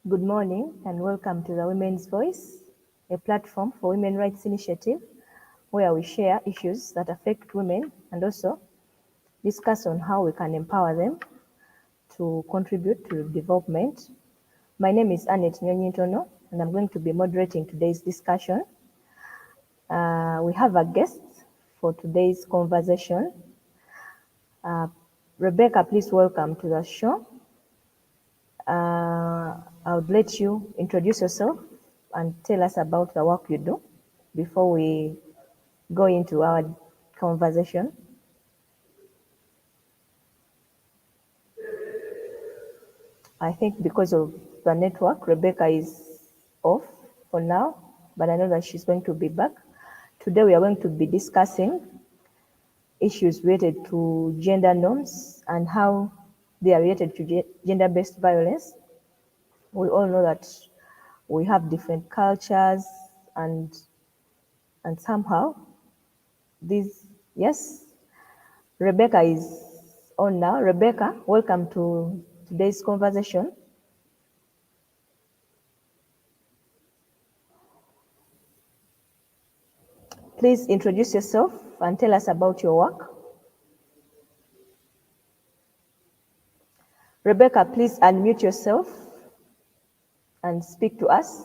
Good morning and welcome to the Women's Voice, a platform for women rights initiative where we share issues that affect women and also discuss on how we can empower them to contribute to development. My name is Annette Nyonyintono and I'm going to be moderating today's discussion. We have a guest for today's conversation. Rebecca, please welcome to the show. I would let you introduce yourself and tell us about the work you do before we go into our conversation. I think because of the network, Rebecca is off for now, but I know that she's going to be back. Today we are going to be discussing issues related to gender norms and how they are related to gender-based violence. We all know that we have different cultures and somehow yes, Rebecca is on now. Rebecca, welcome to today's conversation. Please introduce yourself and tell us about your work. Rebecca, please unmute yourself and speak to us.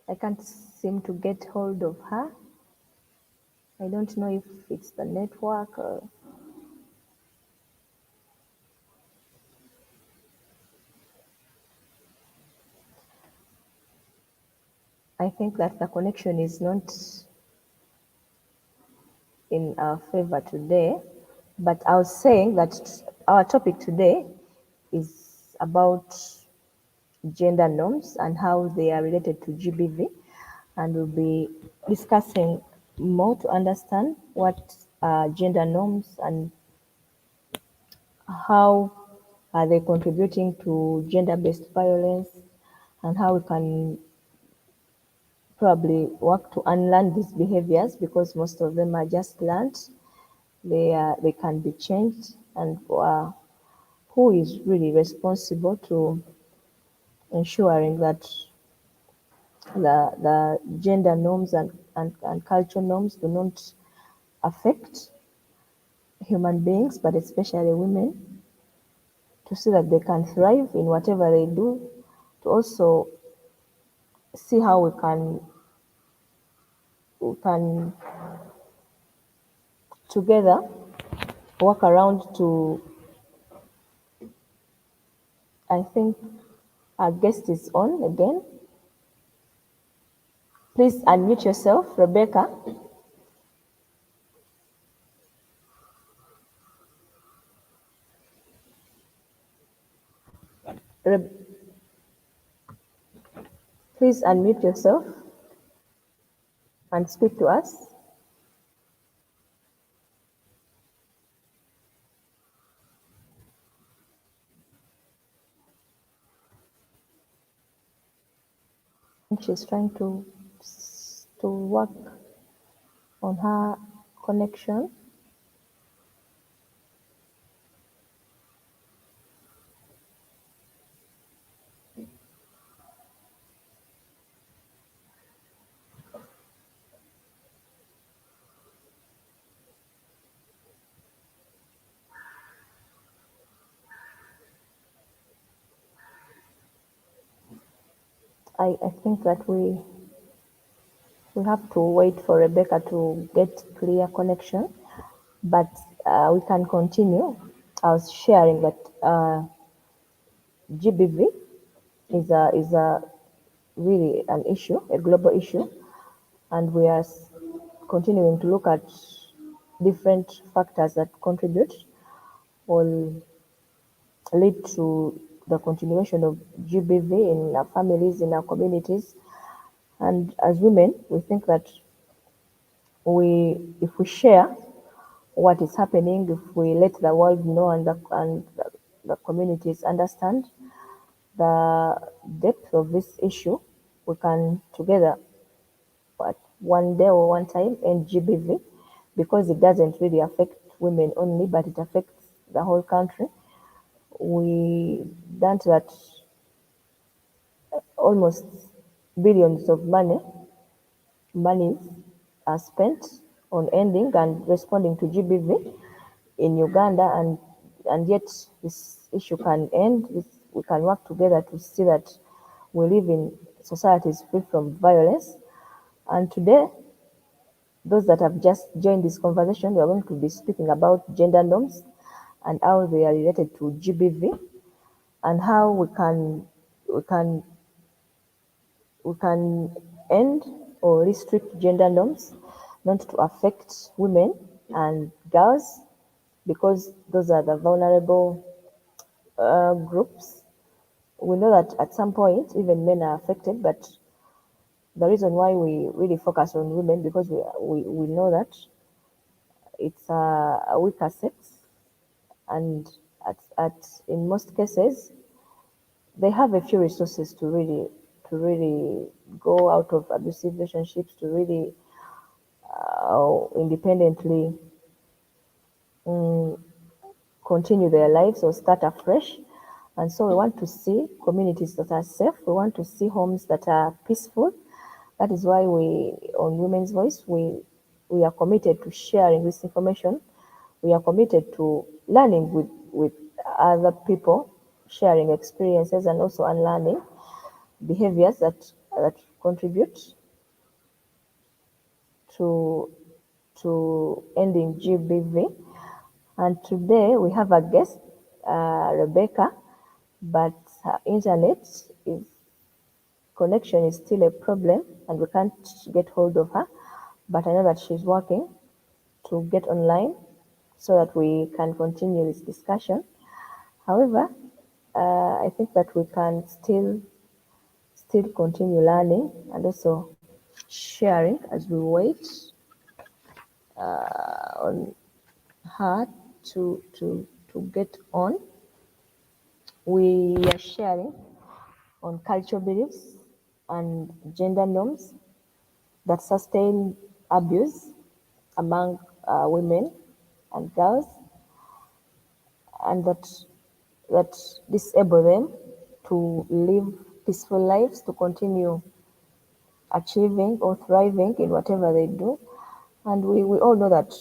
I can't seem to get hold of her. I don't know if it's the network or... I think that the connection is not in our favor today, but I was saying that our topic today is about gender norms and how they are related to GBV, and we'll be discussing more to understand what are gender norms and how are they contributing to gender-based violence and how we can probably work to unlearn these behaviors because most of them are just learned. They can be changed, and who is really responsible to ensuring that the gender norms and cultural norms do not affect human beings, but especially women, to see that they can thrive in whatever they do, to also see how we can together work around to... I think our guest is on again. Please unmute yourself, Rebecca. Please unmute yourself and speak to us. She's trying to work on her connection. I think that we have to wait for Rebecca to get clear connection, but we can continue. I was sharing that GBV is a really an issue, a global issue, and we are continuing to look at different factors that contribute or lead to the continuation of GBV in our families, in our communities. And as women, we think that if we share what is happening, if we let the world know and the communities understand the depth of this issue, we can together at one day or one time end GBV, because it doesn't really affect women only, but it affects the whole country. We learned that almost billions of monies are spent on ending and responding to GBV in Uganda, and yet this issue can end. We can work together to see that we live in societies free from violence. And today, those that have just joined this conversation, we are going to be speaking about gender norms and how they are related to GBV, and how we can we can end or restrict gender norms not to affect women and girls, because those are the vulnerable groups. We know that at some point even men are affected, but the reason why we really focus on women, because we know that it's a weaker sex, and at in most cases they have a few resources to really go out of abusive relationships, to really independently continue their lives or start afresh. And so we want to see communities that are safe. We want to see homes that are peaceful. That is why we, on Women's Voice, we are committed to sharing this information. We are committed to learning with other people, sharing experiences, and also unlearning behaviors that contribute to ending GBV. And today we have a guest, Rebecca, but her internet is connection is still a problem, and we can't get hold of her. But I know that she's working to get online so that we can continue this discussion. However, I think that we can still continue learning and also sharing as we wait on her to get on. We are sharing on cultural beliefs and gender norms that sustain abuse among women and girls, and that disable them to live peaceful lives, to continue achieving or thriving in whatever they do. And we all know that,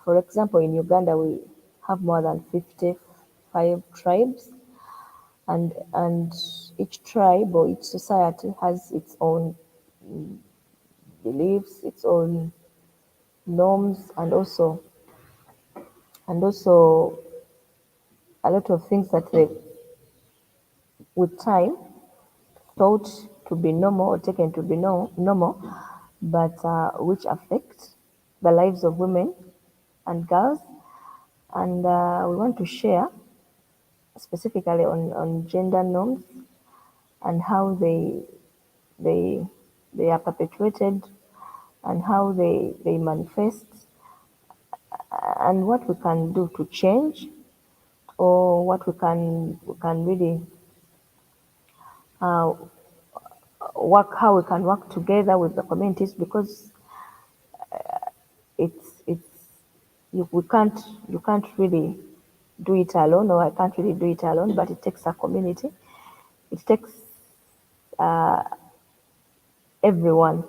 for example, in Uganda, we have more than 55 tribes, and each tribe or each society has its own beliefs, its own norms, and also a lot of things that they, with time, thought to be normal or taken to be normal, but which affect the lives of women and girls. And we want to share specifically on gender norms and how they they are perpetuated, and how they manifest, and what we can do to change, or what we can really uh, work, how we can work together with the communities, because it's we can't, you can't really do it alone, or I can't really do it alone, but it takes a community. It takes everyone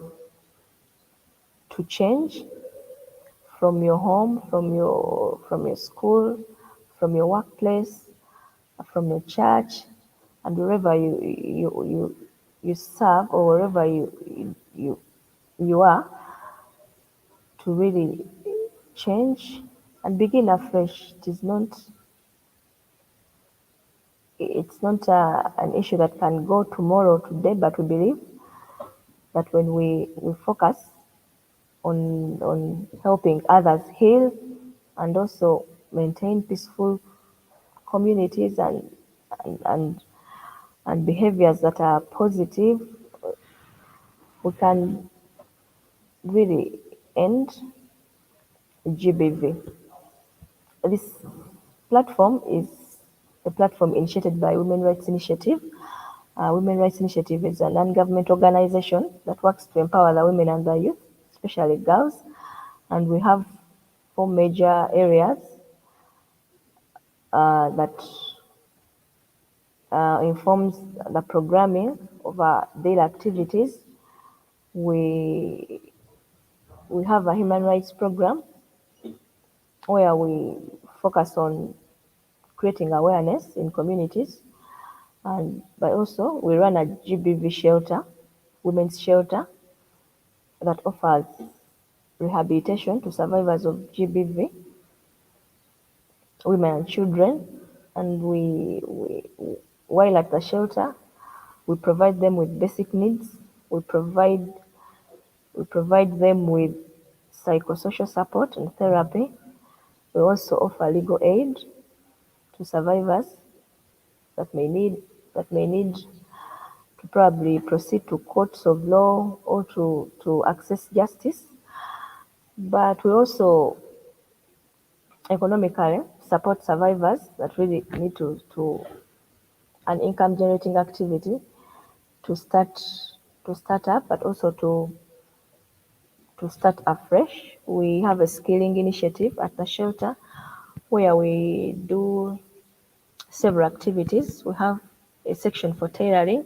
to change, from your home, from your school, from your workplace, from your church, and wherever you serve, or wherever you are, to really change and begin afresh. It's not an issue that can go tomorrow, today, but we believe that when we focus on helping others heal, and also maintain peaceful communities, and, and, and behaviors that are positive, we can really end GBV. This platform is a platform initiated by Women Rights Initiative, Women Rights Initiative is a non-government organization that works to empower the women and the youth, especially girls. And we have four major areas that informs the programming of our daily activities. We we have a human rights program where we focus on creating awareness in communities, and but also we run a GBV shelter, women's shelter, that offers rehabilitation to survivors of GBV, women and children. And while at the shelter, we provide them with basic needs. We provide them with psychosocial support and therapy. We also offer legal aid to survivors that may need to probably proceed to courts of law or to access justice. But we also economically support survivors that really need to an income generating activity to start up, but also to start afresh. We have a skilling initiative at the shelter where we do several activities. We have a section for tailoring.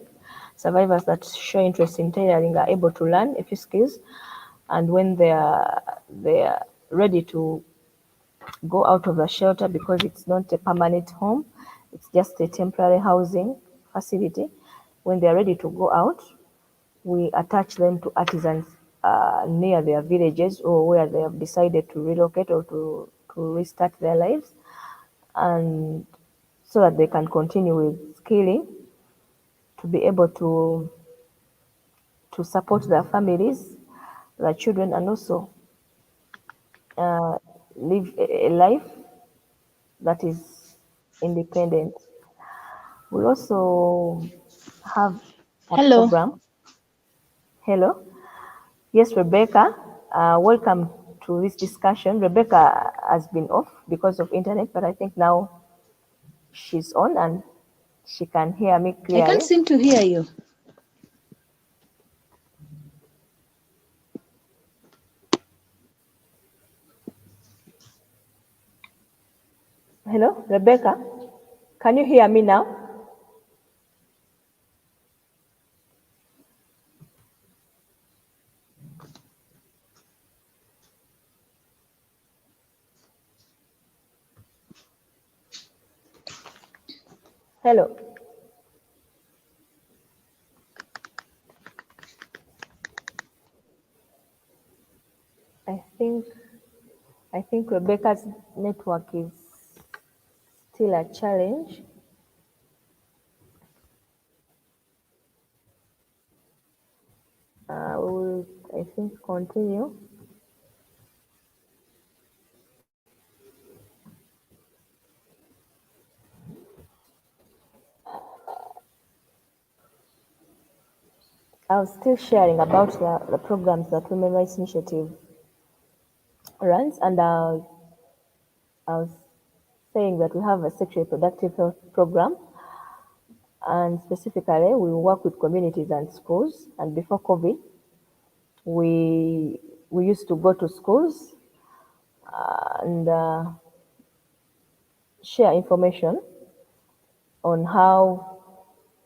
Survivors that show interest in tailoring are able to learn a few skills, and when they are ready to go out of the shelter, because it's not a permanent home, it's just a temporary housing facility. When they are ready to go out, we attach them to artisans near their villages or where they have decided to relocate or to restart their lives, and so that they can continue with skilling to be able to support their families, their children, and also uh, live a life that is independent. We also have a Hello. program. Hello. Yes, Rebecca. Welcome to this discussion. Rebecca has been off because of internet, but I think now she's on and she can hear me I can't clearly. seem to hear you. Hello, Rebecca. Can you hear me now? Hello. I think I think Rebecca's network is still a challenge. We will, I think, continue. I was still sharing about the programs that Women Rights Initiative runs, and I was saying that we have a sexual reproductive health program, and specifically we work with communities and schools. And before COVID, we we used to go to schools and share information on how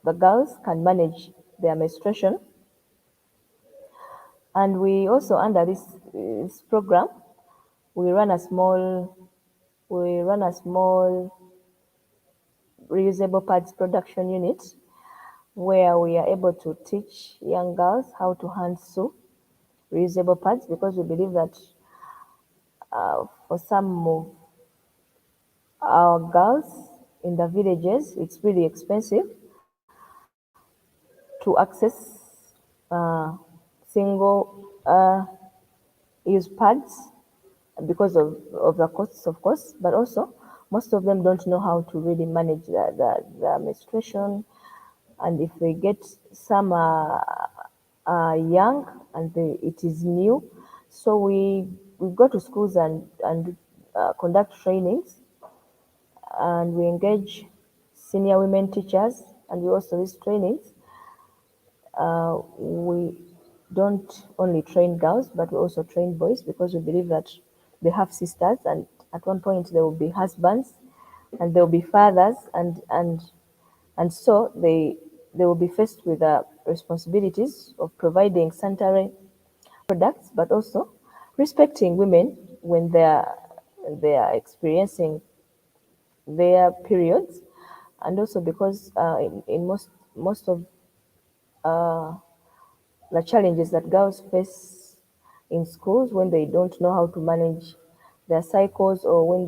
the girls can manage their menstruation. And we also, under this program, we run a small we run a small reusable pads production unit where we are able to teach young girls how to hand sew reusable pads, because we believe that for some of our girls in the villages, it's really expensive to access single use pads because of the costs, of course, but also most of them don't know how to really manage the menstruation. And if they get some young and it is new, so we go to schools and conduct trainings, and we engage senior women teachers, and we also these trainings we don't only train girls, but we also train boys because we believe that they have sisters, and at one point they will be husbands, and they will be fathers, and so they will be faced with the responsibilities of providing sanitary products, but also respecting women when they are experiencing their periods, and also because in most of the challenges that girls face in schools when they don't know how to manage their cycles, or when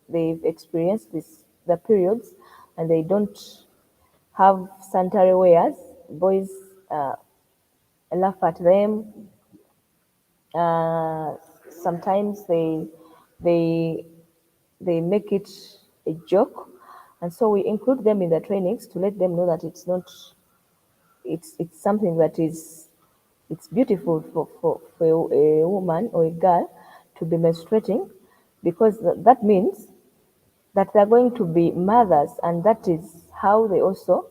they've experienced the periods and they don't have sanitary wares. Boys uh, laugh at them. Uh, Sometimes they they make it a joke, and so we include them in the trainings to let them know that it's not it's something that is it's beautiful for a woman or a girl to be menstruating, because that means that they're going to be mothers, and that is how they also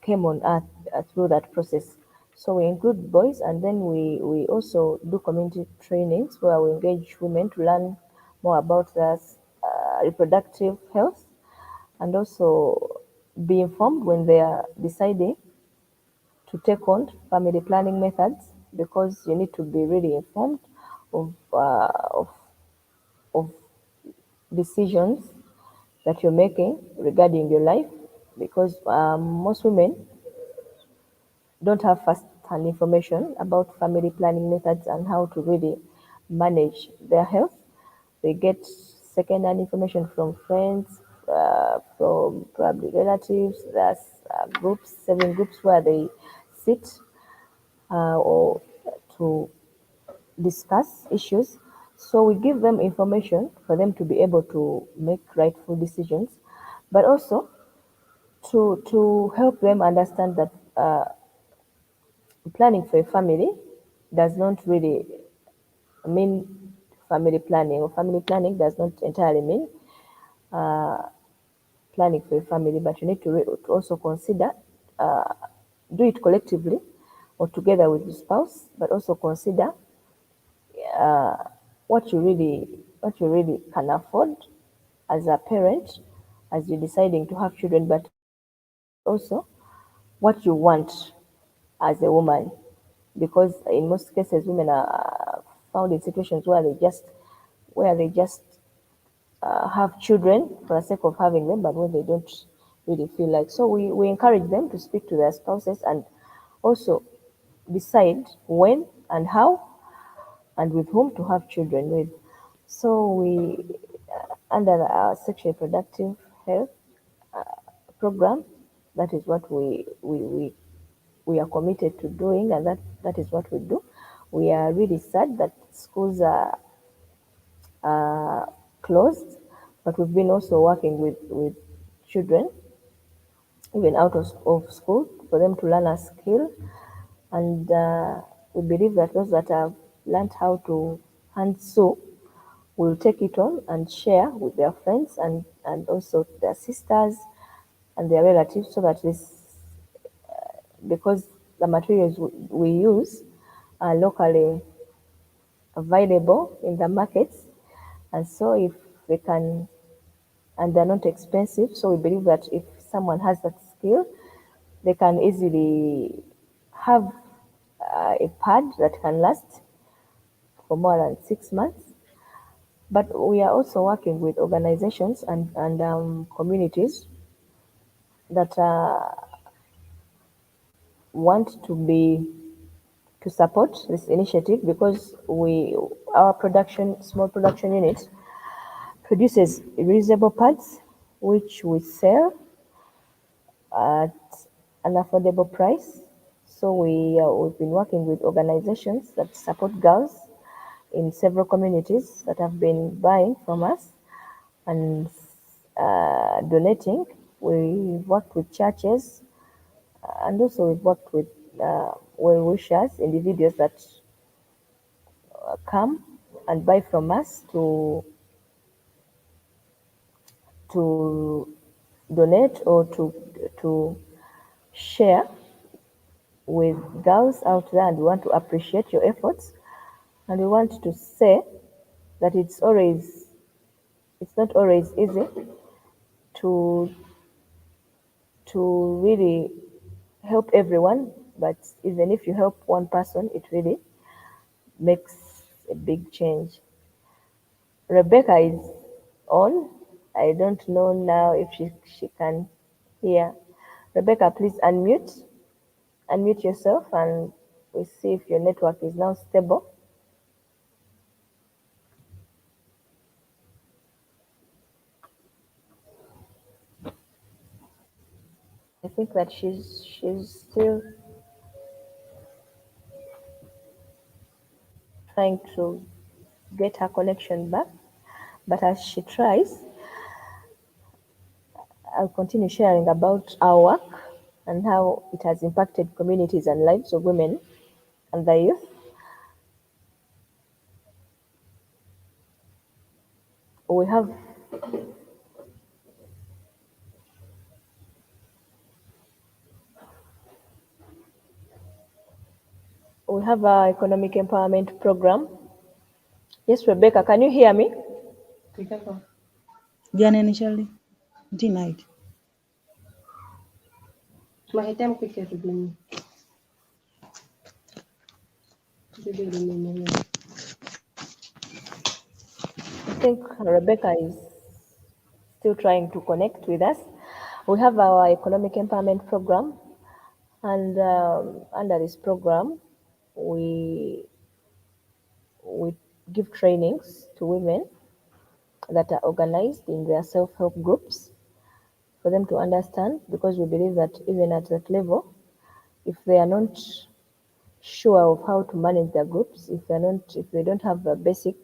came on earth through that process. So we include boys, and then we also do community trainings where we engage women to learn more about their reproductive health, and also be informed when they are deciding to take on family planning methods, because you need to be really informed of of decisions that you're making regarding your life, because most women don't have first-hand information about family planning methods and how to really manage their health. They get second-hand information from friends, from probably relatives. There's groups, saving groups where they sit or to discuss issues. So we give them information for them to be able to make rightful decisions, but also to help them understand that planning for a family does not really mean family planning, or family planning does not entirely mean planning for a family, but you need to also consider, uh, do it collectively or together with your spouse, but also consider what you really can afford as a parent as you're deciding to have children, but also what you want as a woman, because in most cases women are found in situations where they just have children for the sake of having them, but when they don't really feel like. So we encourage them to speak to their spouses and also decide when and how and with whom to have children with. So under our sexual reproductive health program, that is what we are committed to doing, and that is what we do. We are really sad that schools are closed, but we've been also working with children, even out of school, for them to learn a skill. And we believe that those that have learned how to hand sew will take it on and share with their friends and also their sisters and their relatives, so that this, because the materials we use are locally available in the markets, and so if they can, and they're not expensive, so we believe that if someone has that skill, they can easily have a pad that can last for more than 6 months. But we are also working with organizations and communities that want to support this initiative, because our small production unit produces reusable pads which we sell at an affordable price. So we've been working with organizations that support girls in several communities that have been buying from us and donating. We've worked with churches, and also we've worked with well wishers, individuals that come and buy from us to donate or to share with girls out there, and we want to appreciate your efforts, and we want to say that it's not always easy to really help everyone, but even if you help one person, it really makes a big change. Rebecca is on. I don't know now if she can hear. Rebecca, please unmute yourself, and we see if your network is now stable. I think that she's still trying to get her connection back, but as she tries, I'll continue sharing about our work and how it has impacted communities and lives of women and the youth. We have our economic empowerment program. Yes, Rebecca, can you hear me? Jana initially denied. Mahitaji quickly to blame. I think Rebecca is still trying to connect with us. We have our economic empowerment program, and under this program, we give trainings to women that are organized in their self-help groups for them to understand, because we believe that even at that level, if they are not sure of how to manage their groups, if they don't have a basic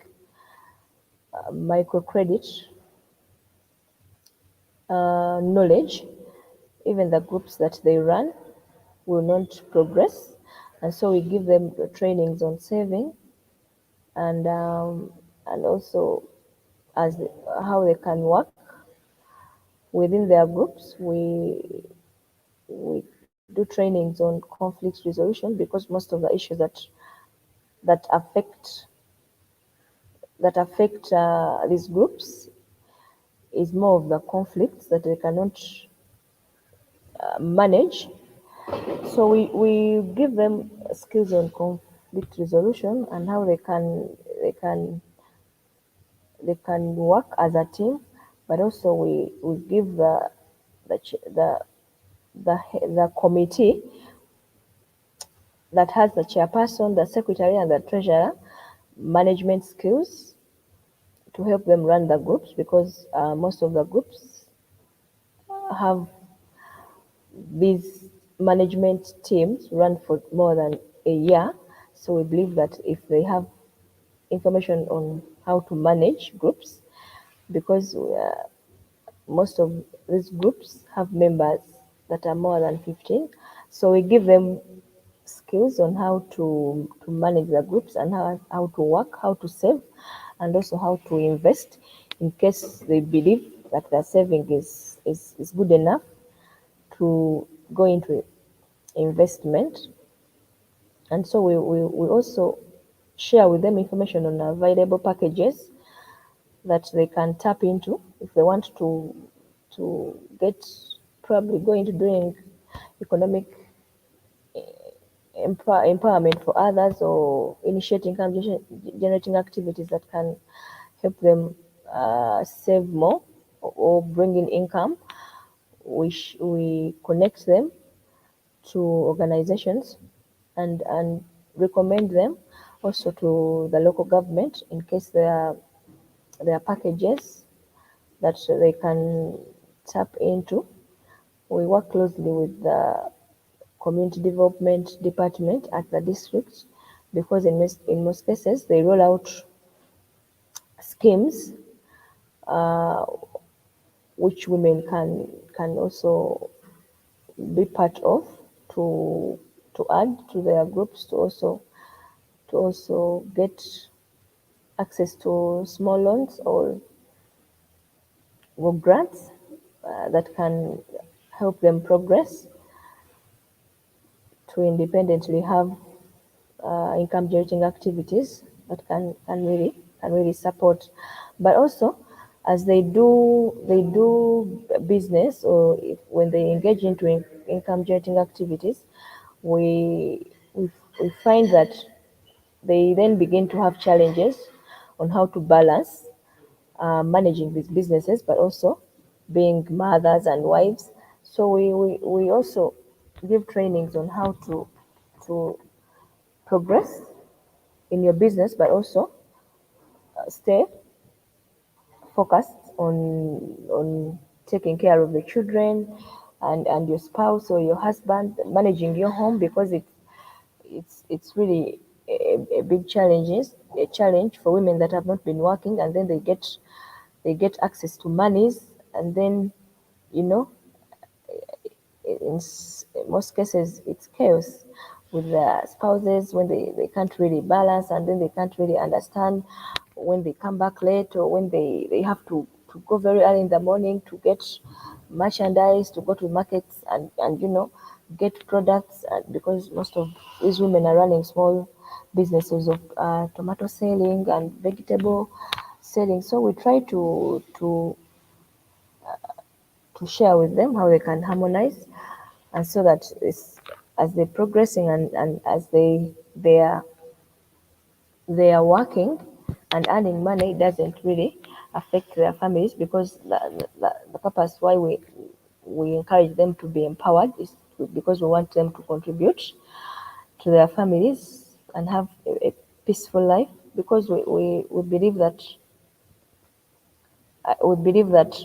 microcredit knowledge, even the groups that they run will not progress. And so we give them trainings on saving, and also as how they can work within their groups. We do trainings on conflict resolution, because most of the issues that affect these groups is more of the conflicts that they cannot manage. So we give them skills on conflict resolution and how they can work as a team, but also we give the the committee that has the chairperson, the secretary, and the treasurer management skills to help them run the groups, because most of the groups have these management teams run for more than a year. So we believe that if they have information on how to manage groups, because most of these groups have members that are more than 15. So we give them skills on how to manage the groups, and how to work, how to save, and also how to invest in case they believe that their saving is good enough to go into investment. And so we also share with them information on available packages that they can tap into if they want to get, probably go into doing economic empowerment for others, or initiating generating activities that can help them save more, or bring in income. We connect them to organizations, and recommend them also to the local government in case there are packages that they can tap into. We work closely with the community development department at the district, because in most cases they roll out schemes which women can also be part of, to add to their groups, to also get access to small loans, or grants that can help them progress to independently have income generating activities that can really support. But also, as they do business, or when they engage into income generating activities, we, we we find that they then begin to have challenges on how to balance managing these businesses, but also being mothers and wives. So we also give trainings on how to progress in your business, but also stay focused on taking care of the children and your spouse or your husband, managing your home, because it's really a big challenge for women that have not been working, and then they get access to monies, and then you know in most cases it's chaos with the spouses when they can't really balance, and then they can't really understand when they come back late, or when they have to go very early in the morning to get merchandise, to go to markets and get products, because most of these women are running small businesses of tomato selling and vegetable selling. So we try to share with them how they can harmonize, and so that as they're progressing, and as they are working and earning money, it doesn't really affect their families, because the purpose why we encourage them to be empowered is because we want them to contribute to their families and have a peaceful life, because we believe that uh, we believe that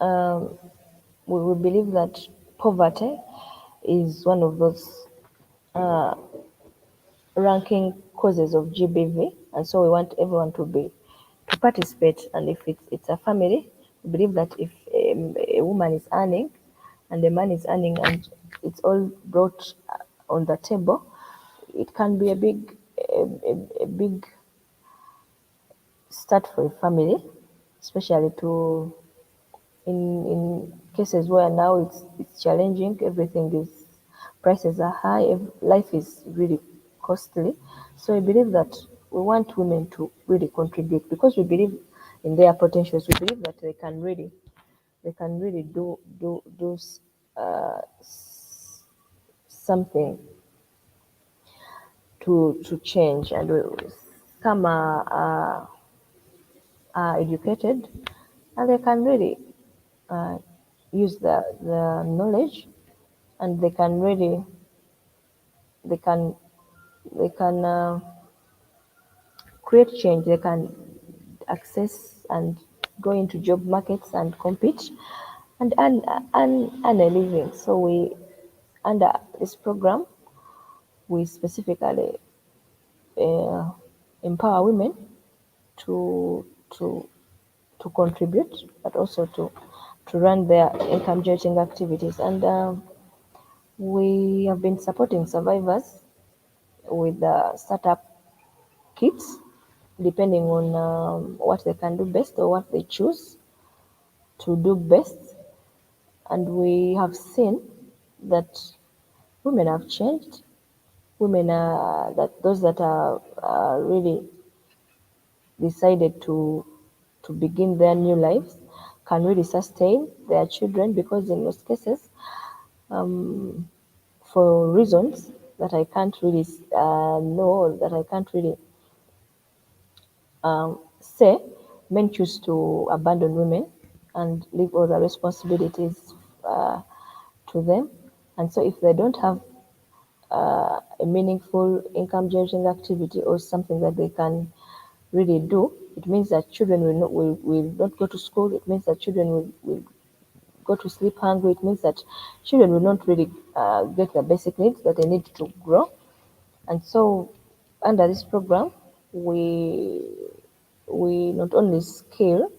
um, we believe that poverty is one of those ranking causes of GBV, and so we want everyone to participate. And if it's a family, we believe that if a woman is earning and the man is earning, and it's all brought on the table, it can be a big start for a family, especially to in cases where now it's challenging. Everything is prices are high. Life is really costly. So I believe that we want women to really contribute, because we believe in their potentials. We believe that they can really do something to change. And some are educated, and they can really uh, use the knowledge, and they can create change. They can access and go into job markets and compete and earn a living. So we under this program we specifically uh, empower women to to to contribute, but also to run their income generating activities. And we have been supporting survivors with startup kits, depending on what they can do best or what they choose to do best. And we have seen that women have changed. Women are that those that are really decided to begin their new lives can really sustain their children, because in most cases, for reasons that I can't really know, or that I can't really say, men choose to abandon women and leave all the responsibilities to them. And so if they don't have a meaningful income generating activity, or something that they can really do, it means that children will not go to school. It means that children will go to sleep hungry. It means that children will not really get the basic needs that they need to grow. And so under this program, we we not only scale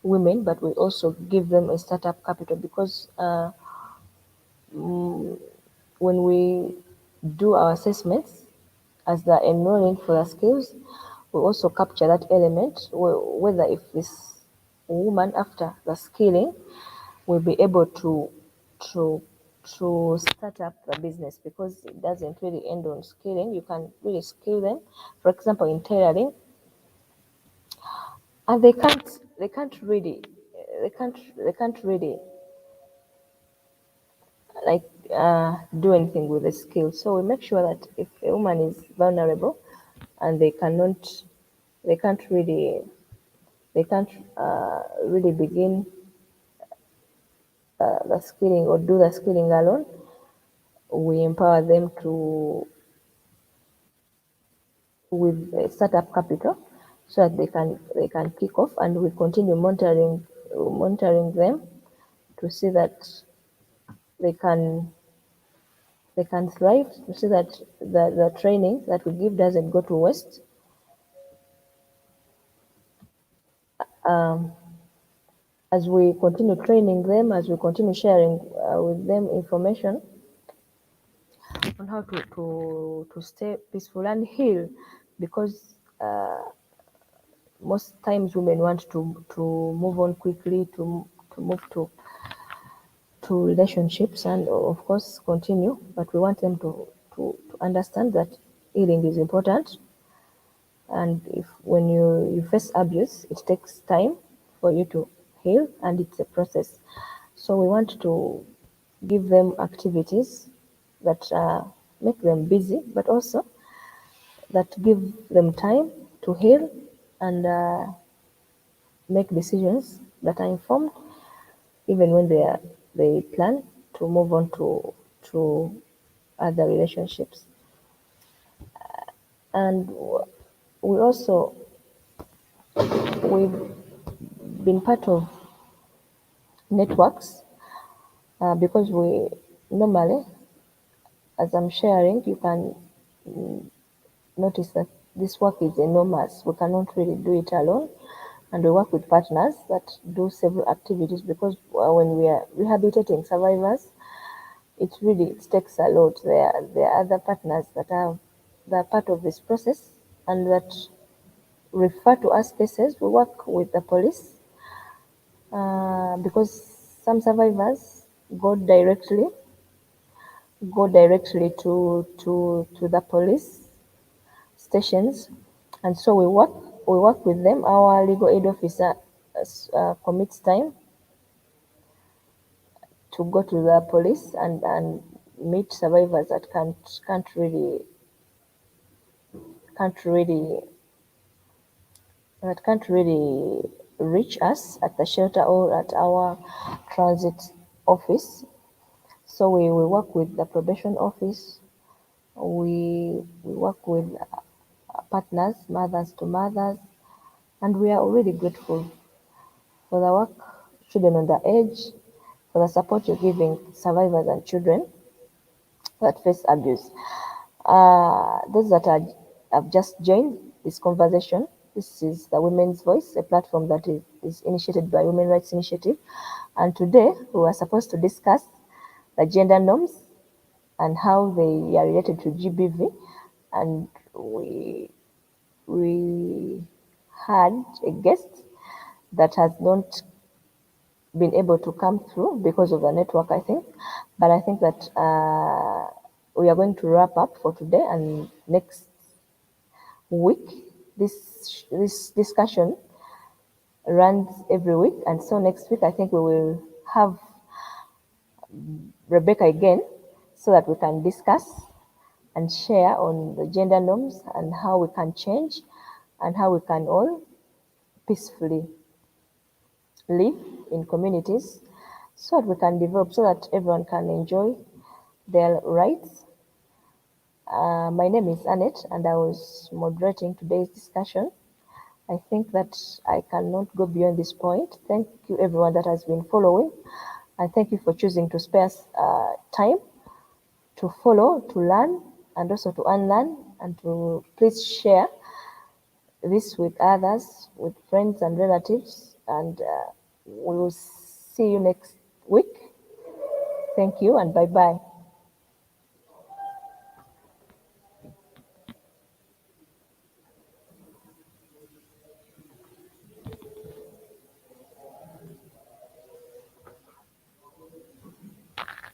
women, but we also give them a startup capital, because when we do our assessments as they're enrolling for the skills, we also capture that element, whether if this woman after the skilling will be able to to start up the business, because it doesn't really end on skilling. You can really skill them, for example, in tailoring, and they can't really like do anything with the skill. So we make sure that if a woman is vulnerable and they can't really they can't really begin the skilling or do the skilling alone, we empower them to with a startup capital so that they can kick off, and we continue monitoring them to see that they can they can thrive, to see that the training that we give doesn't go to waste. As we continue training them, as we continue sharing with them information on how to stay peaceful and heal, because most times women want to move on quickly, to move to relationships and of course continue, but we want them to understand that healing is important, and if when you face abuse, it takes time for you to heal, and it's a process. So we want to give them activities that make them busy, but also that give them time to heal and make decisions that are informed, even when they plan to move on to other relationships. And we also we've been part of networks because we normally, as I'm sharing, you can notice that this work is enormous. We cannot really do it alone, and we work with partners that do several activities, because when we are rehabilitating survivors, it takes a lot. There are other partners that are part of this process and that refer to us cases. We work with the police because some survivors go directly to the police stations, and so we work with them. Our legal aid officer commits time to go to the police and meet survivors that can't really reach us at the shelter or at our transit office. So we work with the probation office. We work with partners, mothers to mothers, and we are already grateful for the work, children under age, for the support you're giving survivors and children that face abuse. Those that have just joined this conversation, this is the Women's Voice, a platform that is initiated by Women Rights Initiative. And today we were supposed to discuss the gender norms and how they are related to GBV. And we had a guest that has not been able to come through because of the network, I think. But I think that we are going to wrap up for today, and next week this discussion runs every week, and so next week I think we will have Rebecca again so that we can discuss and share on the gender norms and how we can change and how we can all peacefully live in communities so that we can develop, so that everyone can enjoy their rights. My name is Annette, and I was moderating today's discussion. I think that I cannot go beyond this point. Thank you, everyone that has been following, and thank you for choosing to spare time to follow, to learn, and also to unlearn, and to please share this with others, with friends and relatives, and we will see you next week. Thank you, and bye-bye.